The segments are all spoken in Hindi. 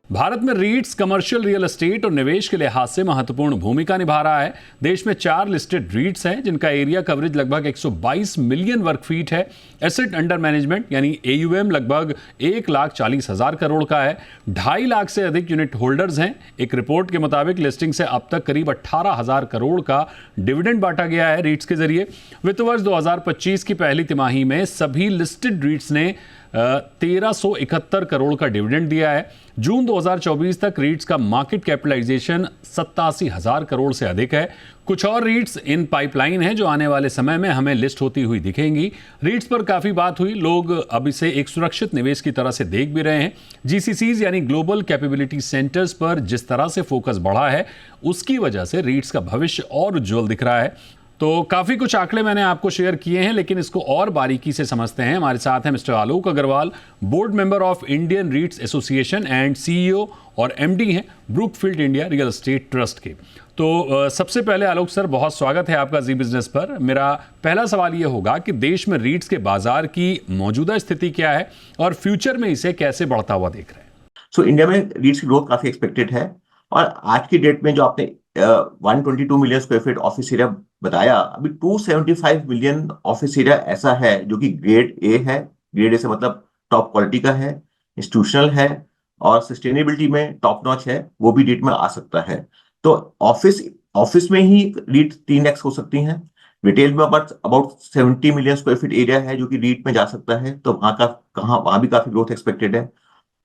भारत में रीट्स कमर्शियल रियल एस्टेट और निवेश के लिहाज से महत्वपूर्ण भूमिका निभा रहा है। देश में 4 लिस्टेड रीट्स हैं जिनका एरिया कवरेज लगभग 122 मिलियन वर्ग फीट है। एसेट अंडर मैनेजमेंट यानी AUM लगभग 1,40,000 करोड़ का है। 2.5 लाख से अधिक यूनिट होल्डर्स हैं। एक रिपोर्ट के मुताबिक लिस्टिंग से अब तक करीब 18,000 करोड़ का डिविडेंड बांटा गया है रीट्स के जरिए। वित्त वर्ष 2025 की पहली तिमाही में सभी लिस्टेड रीट्स ने 1,371 करोड़ का डिविडेंड दिया है। जून 2024 तक रीट्स का मार्केट कैपिटलाइजेशन 87,000 करोड़ से अधिक है। कुछ और रीट्स इन पाइपलाइन हैं जो आने वाले समय में हमें लिस्ट होती हुई दिखेंगी। रीट्स पर काफी बात हुई, लोग अब इसे एक सुरक्षित निवेश की तरह से देख भी रहे हैं। GCCs यानी ग्लोबल कैपेबिलिटी सेंटर्स पर जिस तरह से फोकस बढ़ा है उसकी वजह से रीट्स का भविष्य और उज्जवल दिख रहा है। तो काफी कुछ आंकड़े मैंने आपको शेयर किए हैं, लेकिन इसको और बारीकी से समझते हैं। हमारे साथ हैं mister Alok Agarwal, board member of Indian REITs association and CEO और MD हैं Brookfield India real estate trust के। तो सबसे पहले आलोक सर, बहुत स्वागत है आपका जी बिजनेस पर। मेरा पहला सवाल ये होगा कि देश में रीट्स के बाजार की मौजूदा स्थिति क्या है और फ्यूचर में इसे कैसे बढ़ता हुआ देख रहे हैं? इंडिया में रीट्स की ग्रोथ काफी एक्सपेक्टेड है और आज की डेट में जो आपने 122 million square feet office area बताया, अभी 275 मिलियन ऑफिस एरिया ऐसा है जो कि ग्रेड ए है। ग्रेड ए से मतलब टॉप क्वालिटी का है, इंस्टीट्यूशनल है और सस्टेनेबिलिटी में टॉप नॉच है, वो भी रेट में आ सकता है। तो ऑफिस ऑफिस में ही रीट 3x हो सकती हैं। रिटेल में about 70 million square feet area है जो कि रीट में जा सकता है, तो वहां भी काफी ग्रोथ एक्सपेक्टेड है।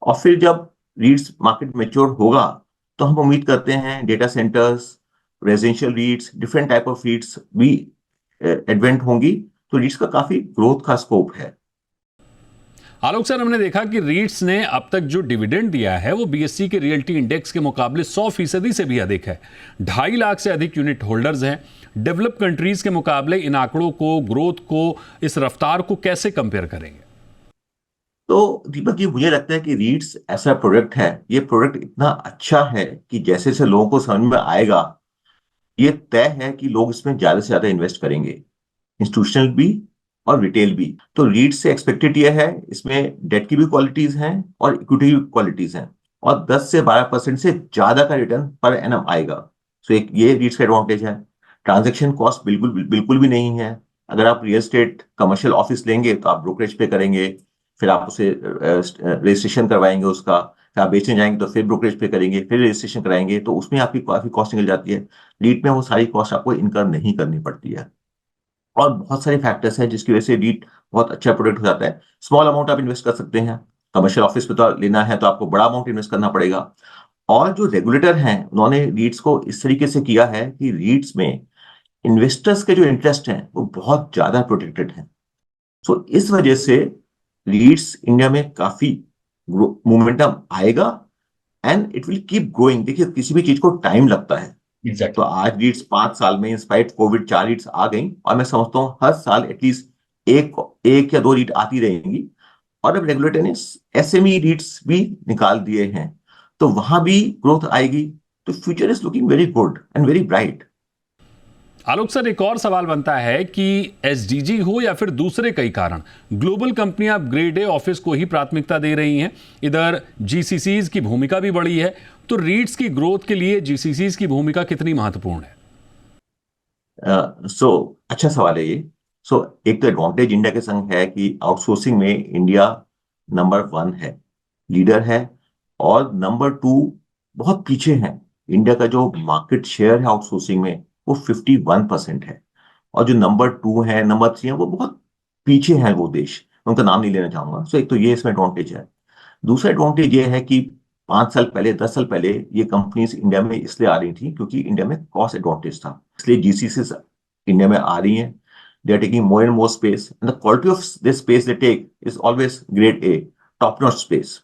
और फिर जब रीट्स मार्केट मैच्योर होगा तो हम उम्मीद करते हैं data centres, residential रीट्स, different type of रीट्स भी एडवेंट होंगी, तो रीट्स का काफी ग्रोथ का स्कोप है। आलोक सर, हमने देखा कि रीट्स ने अब तक जो डिविडेंड दिया है वो BSE के रियल्टी इंडेक्स के मुकाबले 100% से भी अधिक है। 2.5 लाख से अधिक यूनिट होल्डर्स हैं। डेवलप कंट्रीज के मुकाबले इन आंकड़ों को, ग्रोथ को, इस रफ्तार को कैसे कंपेयर करेंगे? तो दीपक जी, मुझे लगता है कि रीट्स ऐसा प्रोडक्ट है, ये प्रोडक्ट इतना अच्छा है कि जैसे जैसे लोगों को समझ में आएगा, ये तय है कि लोग इसमें ज्यादा से ज्यादा इन्वेस्ट करेंगे, इंस्टीट्यूशनल भी और रिटेल भी। तो रीट से एक्सपेक्टेड ये है, इसमें डेट की भी क्वालिटीज हैं और इक्विटी की क्वालिटीज हैं और 10 से 12% से ज्यादा का रिटर्न पर एनम आएगा। सो एक ये रीट्स का एडवांटेज है। ट्रांजेक्शन कॉस्ट बिल्कुल बिल्कुल भी नहीं है। अगर आप रियल एस्टेट कमर्शियल ऑफिस लेंगे तो आप ब्रोकरेज पे करेंगे, फिर आप उसे रजिस्ट्रेशन करवाएंगे उसका, फिर आप बेचने जाएंगे तो फिर ब्रोकरेज पे करेंगे, फिर रजिस्ट्रेशन कराएंगे, तो उसमें आपकी काफी कॉस्ट निकल जाती है। रीट में वो सारी कॉस्ट आपको इनकर नहीं करनी पड़ती है और बहुत सारे फैक्टर्स हैं जिसकी वजह से रीट बहुत अच्छा प्रोडक्ट हो जाता है। स्मॉल अमाउंट आप इन्वेस्ट कर सकते हैं, कमर्शियल ऑफिस पे तो लेना है तो आपको बड़ा अमाउंट इन्वेस्ट करना पड़ेगा। और जो रेगुलेटर हैं उन्होंने रीट्स को इस तरीके से किया है कि रीट्स में इन्वेस्टर्स के जो इंटरेस्ट हैं वो बहुत ज्यादा प्रोटेक्टेड है। सो इस वजह से रीट्स इंडिया में काफी मोमेंटम आएगा and it will keep growing. देखिए, किसी भी चीज को टाइम लगता है। तो आज रीट्स 5 साल में इंस्पाइट कोविड 4 रीट्स आ गई और मैं समझता हूँ हर साल एटलीस्ट एक या 2 रीट आती रहेंगी। और अब रेगुलेटर ने SME रीट्स भी निकाल दिए हैं, तो वहां भी ग्रोथ आएगी। तो future is looking very good and very bright. Alok sir, एक और सवाल बनता है कि SDG हो या फिर दूसरे कई कारण, ग्लोबल कंपनियां अब ग्रेड ए ऑफिस को ही प्राथमिकता दे रही हैं। इधर GCCs की भूमिका भी बढ़ी है, तो रीट्स की ग्रोथ के लिए GCCs की भूमिका कितनी महत्वपूर्ण है? अच्छा सवाल है ये। एक तो एडवांटेज इंडिया के संग है कि आउटसोर्सिंग में इंडिया नंबर 1 है, लीडर है। और नंबर 2 बहुत पीछे है। इंडिया का जो मार्केट शेयर है आउटसोर्सिंग में वो 51% है और जो नंबर 2 है, नंबर 3 है, वो बहुत पीछे है वो देश। मैं उनका नाम नहीं लेना चाहूंगा। एक तो ये इसमें एडवांटेज है। दूसरा एडवांटेज ये है कि 5 साल पहले, 10 साल पहले ये कंपनीज इंडिया में इसलिए आ रही थी क्योंकि इंडिया में कॉस्ट एडवांटेज था, इसलिए GCCs इंडिया में आ रही हैं। They are taking more and more space and the quality of this space they take is always grade A, top notch space.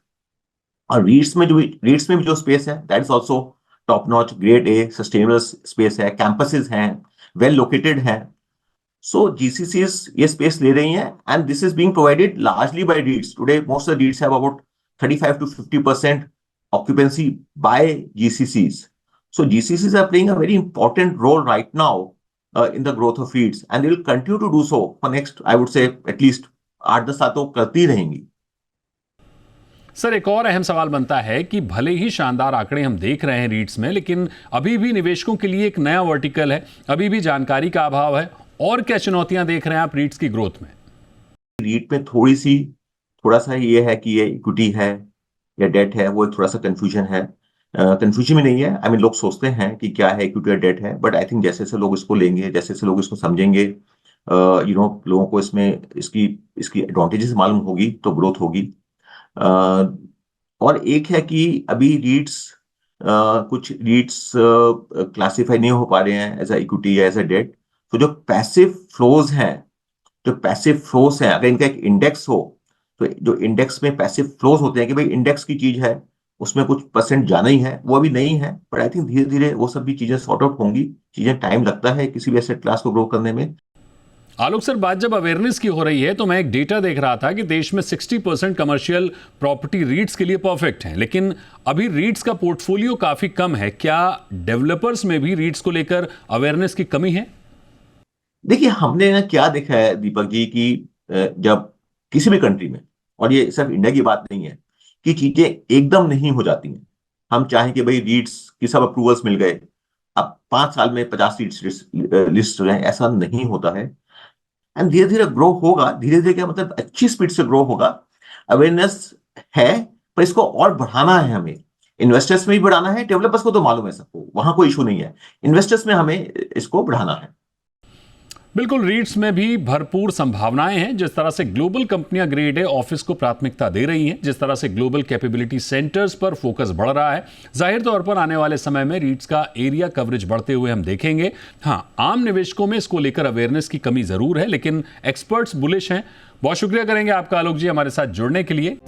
और रीट्स में भी जो स्पेस है that is also top notch, grade A, sustainable space है, कैंपसेस हैं, वेल लोकेटेड है। GCCs ये स्पेस ले रही हैं and this is being provided largely by REITs. Today most of the REITs have about 35 to 50% occupancy by GCCs. GCCs are playing a very important role right now in the growth of REITs and they will continue to do so for next, I would say, at least 8-10 साल तो करती रहेंगी। सर, एक और अहम सवाल बनता है कि भले ही शानदार आंकड़े हम देख रहे हैं रीट्स में, लेकिन अभी भी निवेशकों के लिए एक नया वर्टिकल है, अभी भी जानकारी का अभाव है। और क्या चुनौतियां देख रहे हैं आप रीट्स की ग्रोथ में? रीट में थोड़ा सा ये है कि ये इक्विटी है या डेट है, वो थोड़ा सा कंफ्यूजन है। कंफ्यूजन में नहीं है, आई मीन लोग सोचते हैं कि क्या है, इक्विटी या डेट है, बट आई थिंक जैसे जैसे लोग इसको लेंगे, जैसे जैसे लोग इसको समझेंगे, लोगों को इसमें इसकी इसकी एडवांटेजेस मालूम होगी तो ग्रोथ होगी। और एक है कि अभी कुछ रीट्स क्लासिफाई नहीं हो पा रहे हैं एज अ इक्विटी या एज अ डेट। तो जो पैसिव फ्लोज हैं, अगर इनका एक इंडेक्स हो, तो जो इंडेक्स में पैसिव फ्लोज होते हैं कि भाई इंडेक्स की चीज है, उसमें कुछ परसेंट जाना ही है, वो अभी नहीं है। बट आई थिंक धीरे धीरे वो सब भी चीजें सॉर्ट आउट होंगी। चीजें टाइम लगता है किसी भी एसेट क्लास को ग्रो करने में। आलोक सर, बात जब अवेयरनेस की हो रही है, तो मैं एक डेटा देख रहा था कि देश में 60% कमर्शियल प्रॉपर्टी रीट्स के लिए परफेक्ट है, लेकिन अभी रीट्स का पोर्टफोलियो काफी कम है। क्या डेवलपर्स में भी रीट्स को लेकर अवेयरनेस की कमी है? देखिए, हमने ना क्या देखा है दीपक जी कि जब किसी भी कंट्री में, और ये सिर्फ इंडिया की बात नहीं है, कि चीजें एकदम नहीं हो जाती हैं। हम चाहें कि भाई रीट्स की सब अप्रूवल्स मिल गए, अब 5 साल में 50 रीट्स लिस्ट हो जाए, ऐसा नहीं होता है। एंड धीरे धीरे ग्रो होगा। धीरे धीरे क्या मतलब, अच्छी स्पीड से ग्रो होगा। अवेयरनेस है, पर इसको और बढ़ाना है हमें। इन्वेस्टर्स में भी बढ़ाना है, डेवलपर्स को तो मालूम है सबको, वहां कोई इशू नहीं है। इन्वेस्टर्स में हमें इसको बढ़ाना है। बिल्कुल, रीट्स में भी भरपूर संभावनाएं हैं। जिस तरह से ग्लोबल कंपनियां ग्रेड ए ऑफिस को प्राथमिकता दे रही हैं, जिस तरह से ग्लोबल कैपेबिलिटी सेंटर्स पर फोकस बढ़ रहा है, जाहिर तौर पर आने वाले समय में रीट्स का एरिया कवरेज बढ़ते हुए हम देखेंगे। हाँ, आम निवेशकों में इसको लेकर अवेयरनेस की कमी जरूर है, लेकिन एक्सपर्ट्स बुलिश हैं। बहुत शुक्रिया करेंगे आपका आलोक जी हमारे साथ जुड़ने के लिए।